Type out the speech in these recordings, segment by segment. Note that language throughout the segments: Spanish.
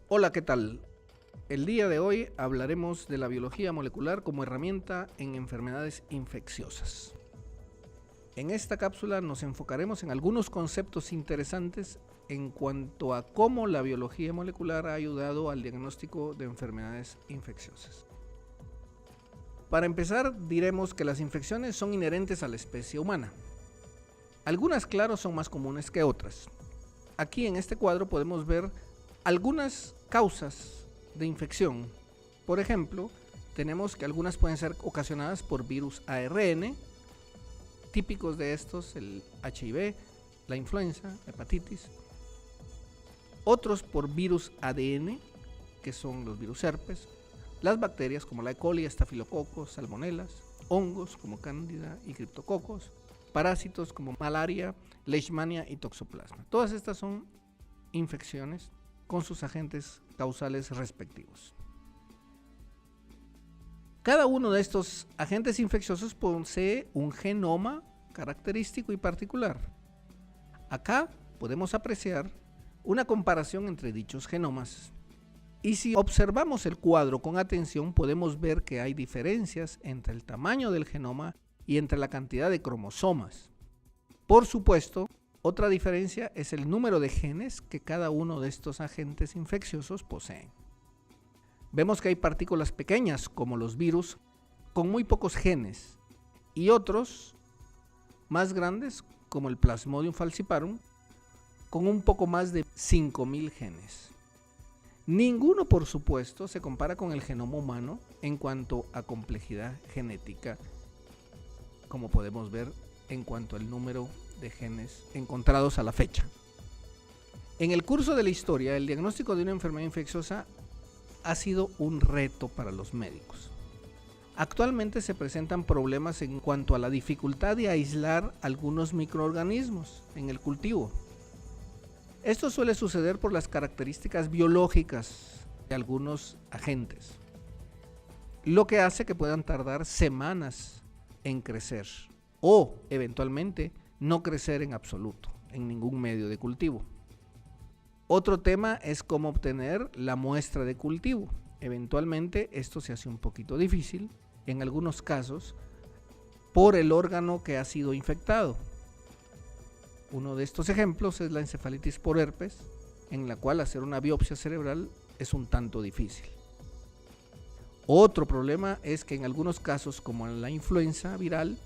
Hola, ¿qué tal? El día de hoy hablaremos de la biología molecular como herramienta en enfermedades infecciosas. En esta cápsula nos enfocaremos en algunos conceptos interesantes en cuanto a cómo la biología molecular ha ayudado al diagnóstico de enfermedades infecciosas. Para empezar, diremos que las infecciones son inherentes a la especie humana. Algunas, claro, son más comunes que otras. Aquí en este cuadro podemos ver algunas causas de infección. Por ejemplo, tenemos que algunas pueden ser ocasionadas por virus ARN, típicos de estos, el HIV, la influenza, la hepatitis. Otros por virus ADN, que son los virus herpes, las bacterias como la E. coli, estafilococos, salmonelas, hongos como cándida y criptococos, parásitos como malaria, leishmania y toxoplasma. Todas estas son infecciones con sus agentes causales respectivos. Cada uno de estos agentes infecciosos posee un genoma característico y particular. Acá podemos apreciar una comparación entre dichos genomas. Y si observamos el cuadro con atención, podemos ver que hay diferencias entre el tamaño del genoma y entre la cantidad de cromosomas. Por supuesto, otra diferencia es el número de genes que cada uno de estos agentes infecciosos poseen. Vemos que hay partículas pequeñas, como los virus, con muy pocos genes, y otros más grandes, como el Plasmodium falciparum, con un poco más de 5.000 genes. Ninguno, por supuesto, se compara con el genoma humano en cuanto a complejidad genética, como podemos ver en cuanto al número de genes encontrados a la fecha. En el curso de la historia, el diagnóstico de una enfermedad infecciosa ha sido un reto para los médicos. Actualmente se presentan problemas en cuanto a la dificultad de aislar algunos microorganismos en el cultivo. Esto suele suceder por las características biológicas de algunos agentes, lo que hace que puedan tardar semanas en crecer o eventualmente no crecer en absoluto en ningún medio de cultivo. Otro tema es cómo obtener la muestra de cultivo. Eventualmente esto se hace un poquito difícil en algunos casos por el órgano que ha sido infectado. Uno de estos ejemplos es la encefalitis por herpes, en la cual hacer una biopsia cerebral es un tanto difícil. Otro problema es que en algunos casos, como en la influenza viral,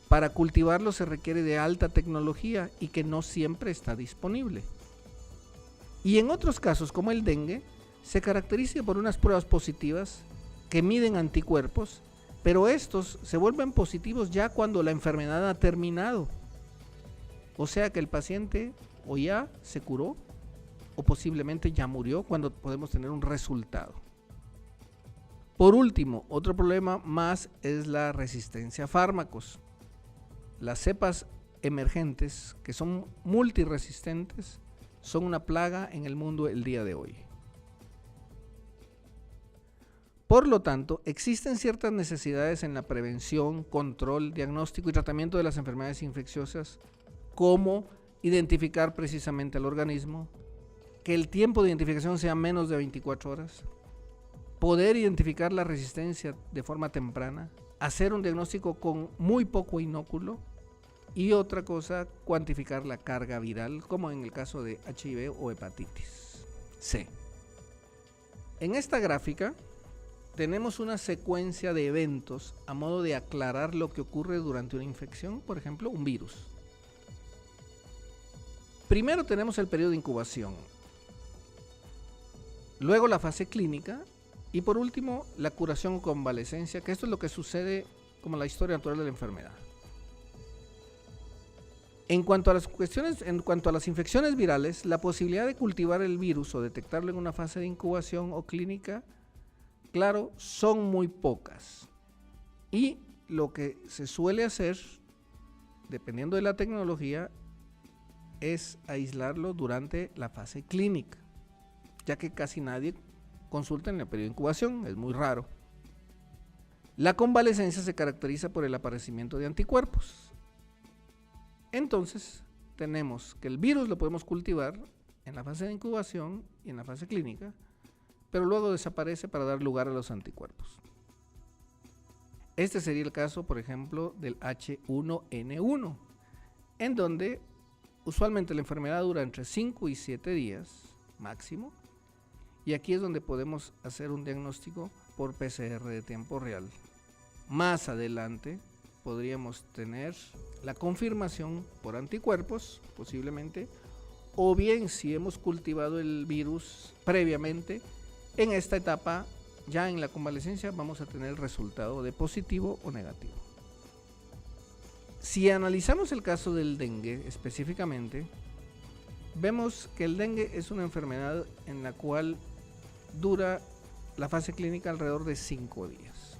para cultivarlo se requiere de alta tecnología y que no siempre está disponible. Y en otros casos, como el dengue, se caracteriza por unas pruebas positivas que miden anticuerpos, pero estos se vuelven positivos ya cuando la enfermedad ha terminado. O sea que el paciente o ya se curó o posiblemente ya murió cuando podemos tener un resultado. Por último, otro problema más es la resistencia a fármacos. Las cepas emergentes, que son multiresistentes, son una plaga en el mundo el día de hoy. Por lo tanto, existen ciertas necesidades en la prevención, control, diagnóstico y tratamiento de las enfermedades infecciosas, como identificar precisamente al organismo, que el tiempo de identificación sea menos de 24 horas, poder identificar la resistencia de forma temprana, hacer un diagnóstico con muy poco inóculo y otra cosa, cuantificar la carga viral, como en el caso de HIV o hepatitis C. En esta gráfica tenemos una secuencia de eventos a modo de aclarar lo que ocurre durante una infección, por ejemplo, un virus. Primero tenemos el periodo de incubación, luego la fase clínica y por último la curación o convalecencia, que esto es lo que sucede como la historia natural de la enfermedad. En cuanto a las infecciones virales, la posibilidad de cultivar el virus o detectarlo en una fase de incubación o clínica, claro, son muy pocas. Y lo que se suele hacer, dependiendo de la tecnología, es aislarlo durante la fase clínica, ya que casi nadie consulta en el periodo de incubación, es muy raro. La convalecencia se caracteriza por el aparecimiento de anticuerpos. Entonces, tenemos que el virus lo podemos cultivar en la fase de incubación y en la fase clínica, pero luego desaparece para dar lugar a los anticuerpos. Este sería el caso, por ejemplo, del H1N1, en donde usualmente la enfermedad dura entre 5 y 7 días máximo, y aquí es donde podemos hacer un diagnóstico por PCR de tiempo real. Más adelante podríamos tener la confirmación por anticuerpos, posiblemente, o bien si hemos cultivado el virus previamente, en esta etapa, ya en la convalecencia, vamos a tener el resultado de positivo o negativo. Si analizamos el caso del dengue específicamente, vemos que el dengue es una enfermedad en la cual dura la fase clínica alrededor de 5 días.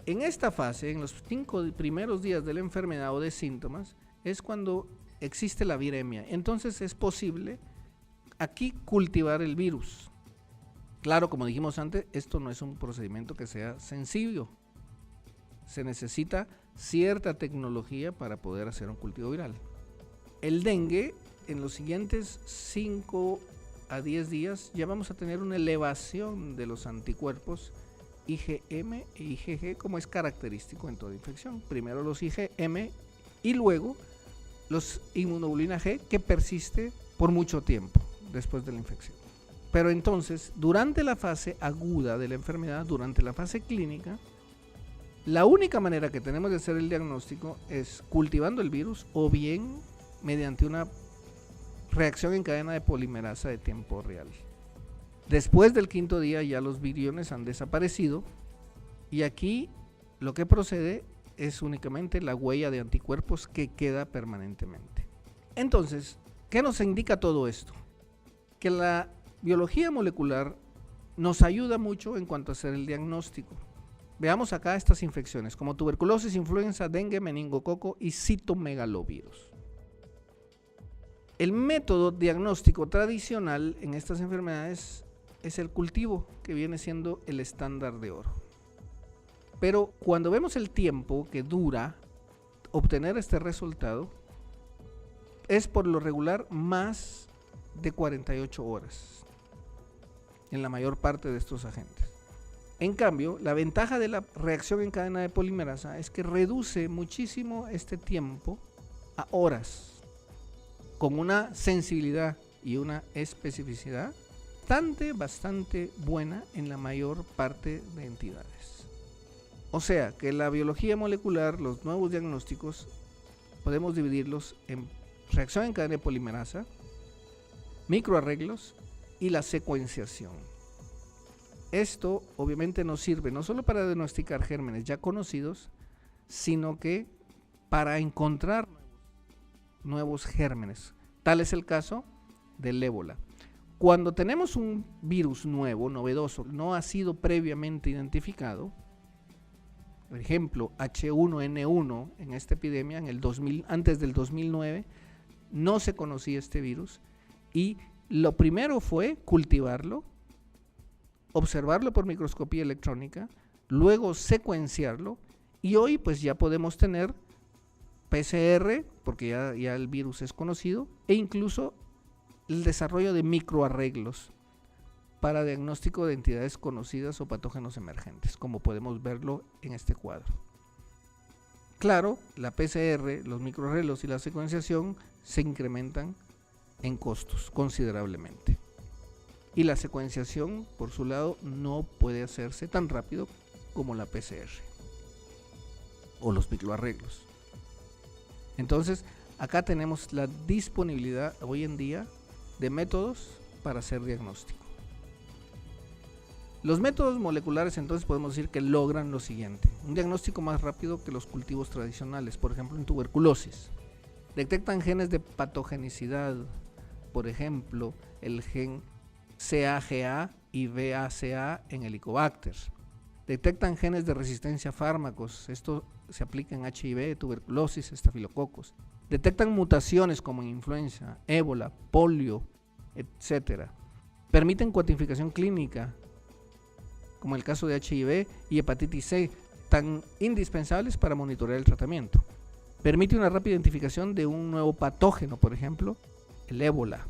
En esta fase, en los 5 primeros días de la enfermedad o de síntomas, es cuando existe la viremia. Entonces es posible aquí cultivar el virus. Claro, como dijimos antes, esto no es un procedimiento que sea sencillo. Se necesita cierta tecnología para poder hacer un cultivo viral. El dengue, en los siguientes 5 a 10 días, ya vamos a tener una elevación de los anticuerpos IgM e IgG, como es característico en toda infección. Primero los IgM y luego los inmunoglobulina G, que persiste por mucho tiempo después de la infección. Pero entonces, durante la fase aguda de la enfermedad, durante la fase clínica, la única manera que tenemos de hacer el diagnóstico es cultivando el virus o bien mediante una reacción en cadena de polimerasa de tiempo real. Después del 5.º día ya los viriones han desaparecido y aquí lo que procede es únicamente la huella de anticuerpos que queda permanentemente. Entonces, ¿qué nos indica todo esto? Que la biología molecular nos ayuda mucho en cuanto a hacer el diagnóstico. Veamos acá estas infecciones como tuberculosis, influenza, dengue, meningococo y citomegalovirus. El método diagnóstico tradicional en estas enfermedades es el cultivo, que viene siendo el estándar de oro. Pero cuando vemos el tiempo que dura obtener este resultado, es por lo regular más de 48 horas en la mayor parte de estos agentes. En cambio, la ventaja de la reacción en cadena de polimerasa es que reduce muchísimo este tiempo a horas, con una sensibilidad y una especificidad bastante buena en la mayor parte de entidades. O sea que la biología molecular, los nuevos diagnósticos, podemos dividirlos en reacción en cadena de polimerasa, microarreglos y la secuenciación. Esto obviamente nos sirve no solo para diagnosticar gérmenes ya conocidos, sino que para encontrar nuevos gérmenes. Tal es el caso del ébola. Cuando tenemos un virus nuevo, novedoso, no ha sido previamente identificado, por ejemplo, H1N1 en esta epidemia, antes del 2009, no se conocía este virus y lo primero fue cultivarlo, observarlo por microscopía electrónica, luego secuenciarlo y hoy pues ya podemos tener PCR, porque ya el virus es conocido, e incluso el desarrollo de microarreglos para diagnóstico de entidades conocidas o patógenos emergentes, como podemos verlo en este cuadro. Claro, la PCR, los microarreglos y la secuenciación se incrementan en costos considerablemente. Y la secuenciación, por su lado, no puede hacerse tan rápido como la PCR o los microarreglos. Entonces, acá tenemos la disponibilidad hoy en día de métodos para hacer diagnóstico. Los métodos moleculares entonces podemos decir que logran lo siguiente: un diagnóstico más rápido que los cultivos tradicionales. Por ejemplo, en tuberculosis detectan genes de patogenicidad, por ejemplo el gen CAGA y VACA en Helicobacter. Detectan genes de resistencia a fármacos, esto se aplica en HIV, tuberculosis, estafilococos. Detectan mutaciones como en influenza, ébola, polio, etc. Permiten cuantificación clínica, como el caso de HIV y hepatitis C, tan indispensables para monitorear el tratamiento. Permite una rápida identificación de un nuevo patógeno, por ejemplo, el ébola.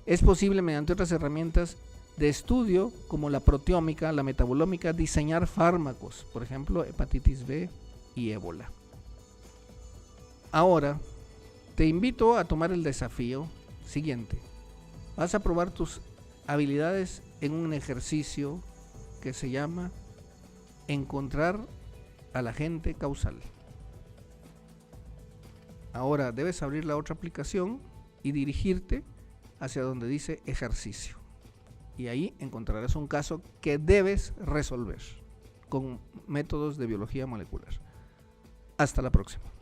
Es posible mediante otras herramientas de estudio como la proteómica, la metabolómica, diseñar fármacos, por ejemplo, hepatitis B y ébola. Ahora, te invito a tomar el desafío siguiente. Vas a probar tus habilidades en un ejercicio que se llama encontrar al agente causal. Ahora debes abrir la otra aplicación y dirigirte hacia donde dice ejercicio. Y ahí encontrarás un caso que debes resolver con métodos de biología molecular. Hasta la próxima.